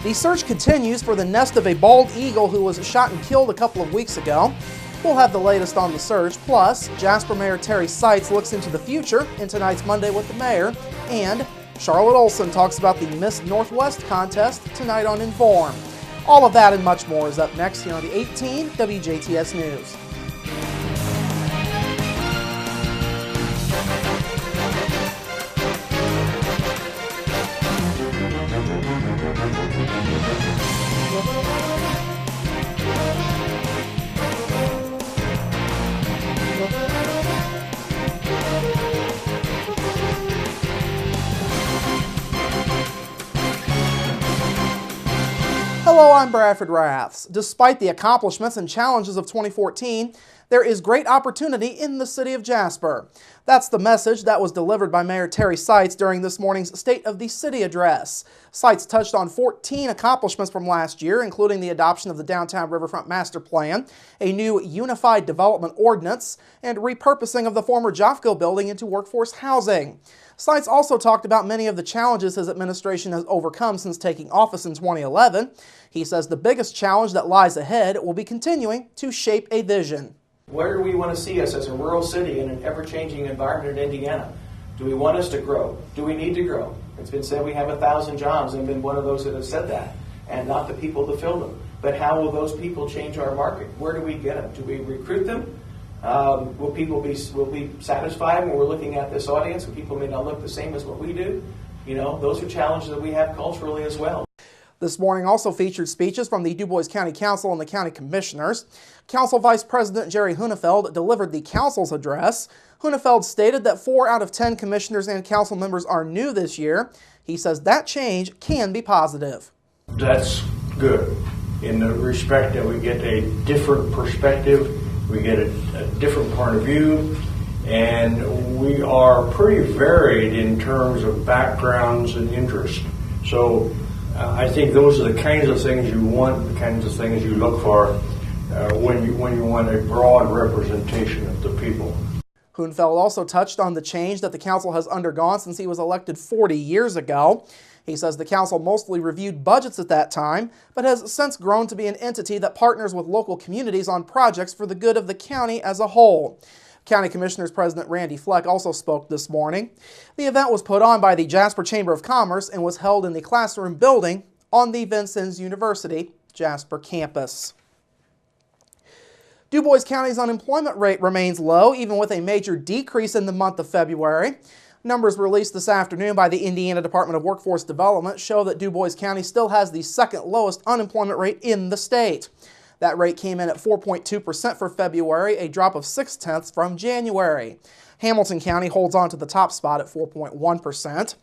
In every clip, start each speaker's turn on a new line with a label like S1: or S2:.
S1: The search continues for the nest of a bald eagle who was shot and killed a couple of weeks ago. We'll have the latest on the search. Plus, Jasper Mayor Terry Seitz looks into the future in tonight's Monday with the Mayor. And Charlotte Olson talks about the Miss Northwest contest tonight on Inform. All of that and much more is up next here on the 18 WJTS News. Hello, I'm Bradford Raths. Despite the accomplishments and challenges of 2014, there is great opportunity in the city of Jasper. That's the message that was delivered by Mayor Terry Seitz during this morning's State of the City address. Seitz touched on 14 accomplishments from last year, including the adoption of the Downtown Riverfront Master Plan, a new Unified Development Ordinance, and repurposing of the former Jofco building into workforce housing. Seitz also talked about many of the challenges his administration has overcome since taking office in 2011. He says the biggest challenge that lies ahead will be continuing to shape a vision.
S2: Where do we want to see us as a rural city in an ever-changing environment in Indiana? Do we want us to grow? Do we need to grow? It's been said we have 1,000 jobs, and I've been one of those that have said that, and not the people to fill them. But how will those people change our market? Where do we get them? Do we recruit them? Will people be satisfied when we're looking at this audience? And people may not look the same as what we do. You know, those are challenges that we have culturally as well.
S1: This morning also featured speeches from the DuBois County Council and the County Commissioners. Council Vice President Jerry Hunefeld delivered the Council's address. Hunefeld stated that 4 out of 10 commissioners and council members are new this year. He says that change can be positive.
S3: That's good in the respect that we get a different perspective, we get a different point of view, and we are pretty varied in terms of backgrounds and interests. So I think those are the kinds of things you want, the kinds of things you look for when you want a broad representation of the people.
S1: Hunefeld also touched on the change that the council has undergone since he was elected 40 years ago. He says the council mostly reviewed budgets at that time, but has since grown to be an entity that partners with local communities on projects for the good of the county as a whole. County Commissioners President Randy Fleck also spoke this morning. The event was put on by the Jasper Chamber of Commerce and was held in the classroom building on the Vincennes University Jasper campus. DuBois County's unemployment rate remains low, even with a major decrease in the month of February. Numbers released this afternoon by the Indiana Department of Workforce Development show that DuBois County still has the second lowest unemployment rate in the state. That rate came in at 4.2% for February, a drop of 0.6 from January. Hamilton County holds on to the top spot at 4.1%.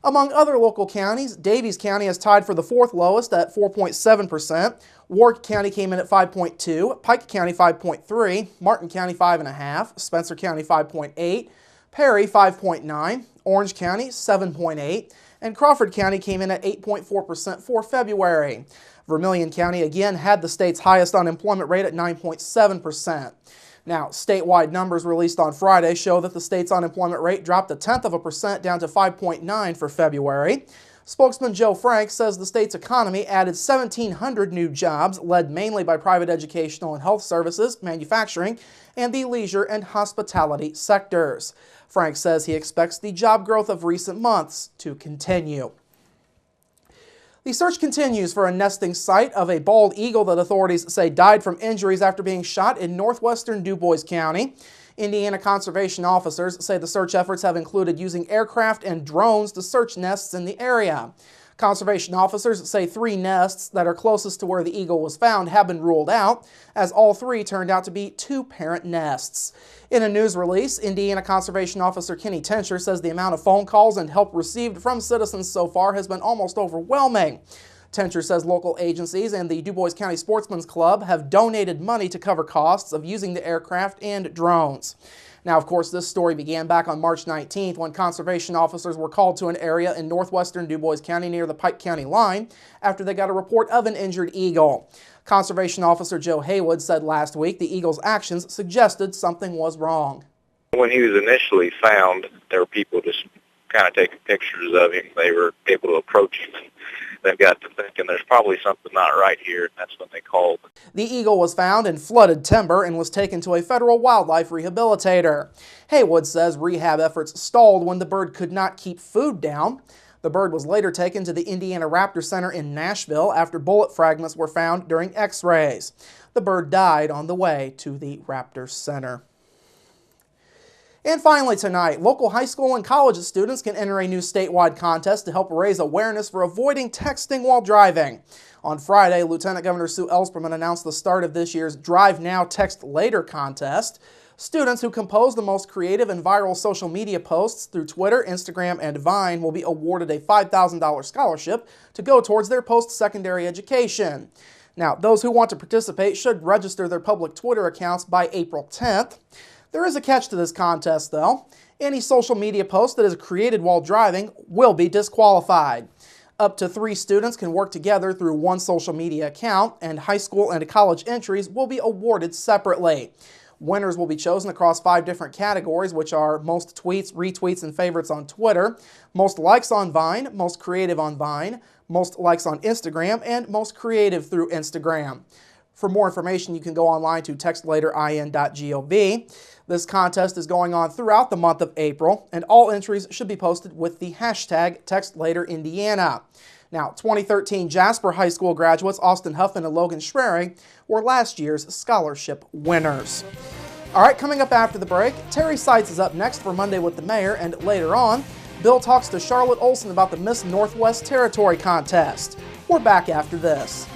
S1: Among other local counties, Davies County is tied for the 4th lowest at 4.7%. Warwick County came in at 5.2%, Pike County 5.3%, Martin County 5.5%, Spencer County 5.8%, Perry 5.9%, Orange County 7.8%, and Crawford County came in at 8.4% for February. Vermilion County again had the state's highest unemployment rate at 9.7%. Now, statewide numbers released on Friday show that the state's unemployment rate dropped 0.1% down to 5.9% for February. Spokesman Joe Frank says the state's economy added 1,700 new jobs, led mainly by private educational and health services, manufacturing, and the leisure and hospitality sectors. Frank says he expects the job growth of recent months to continue. The search continues for a nesting site of a bald eagle that authorities say died from injuries after being shot in northwestern DuBois County. Indiana conservation officers say the search efforts have included using aircraft and drones to search nests in the area. Conservation officers say 3 nests that are closest to where the eagle was found have been ruled out, as all 3 turned out to be 2-parent nests. In a news release, Indiana Conservation Officer Kenny Tencher says the amount of phone calls and help received from citizens so far has been almost overwhelming. Tencher says local agencies and the DuBois County Sportsman's Club have donated money to cover costs of using the aircraft and drones. Now, of course, this story began back on March 19th when conservation officers were called to an area in northwestern DuBois County near the Pike County line after they got a report of an injured eagle. Conservation Officer Joe Haywood said last week the eagle's actions suggested something was wrong.
S4: When he was initially found, there were people just kind of taking pictures of him. They were able to approach him and they've got to thinking there's probably something not right here, and that's when they called.
S1: The eagle was found in flooded timber and was taken to a federal wildlife rehabilitator. Haywood says rehab efforts stalled when the bird could not keep food down. The bird was later taken to the Indiana Raptor Center in Nashville after bullet fragments were found during x-rays. The bird died on the way to the Raptor Center. And finally tonight, local high school and college students can enter a new statewide contest to help raise awareness for avoiding texting while driving. On Friday, Lieutenant Governor Sue Ellspermann announced the start of this year's Drive Now, Text Later contest. Students who compose the most creative and viral social media posts through Twitter, Instagram, and Vine will be awarded a $5,000 scholarship to go towards their post-secondary education. Now, those who want to participate should register their public Twitter accounts by April 10th. There is a catch to this contest, though. Any social media post that is created while driving will be disqualified. Up to 3 students can work together through one social media account, and high school and college entries will be awarded separately. Winners will be chosen across 5 different categories, which are most tweets, retweets, and favorites on Twitter, most likes on Vine, most creative on Vine, most likes on Instagram, and most creative through Instagram. For more information, you can go online to textlaterin.gov. This contest is going on throughout the month of April, and all entries should be posted with the hashtag TextLaterIndiana. Now, 2013 Jasper High School graduates Austin Huffman and Logan Schrery were last year's scholarship winners. All right, coming up after the break, Terry Seitz is up next for Monday with the Mayor, and later on, Bill talks to Charlotte Olson about the Miss Northwest Territory contest. We're back after this.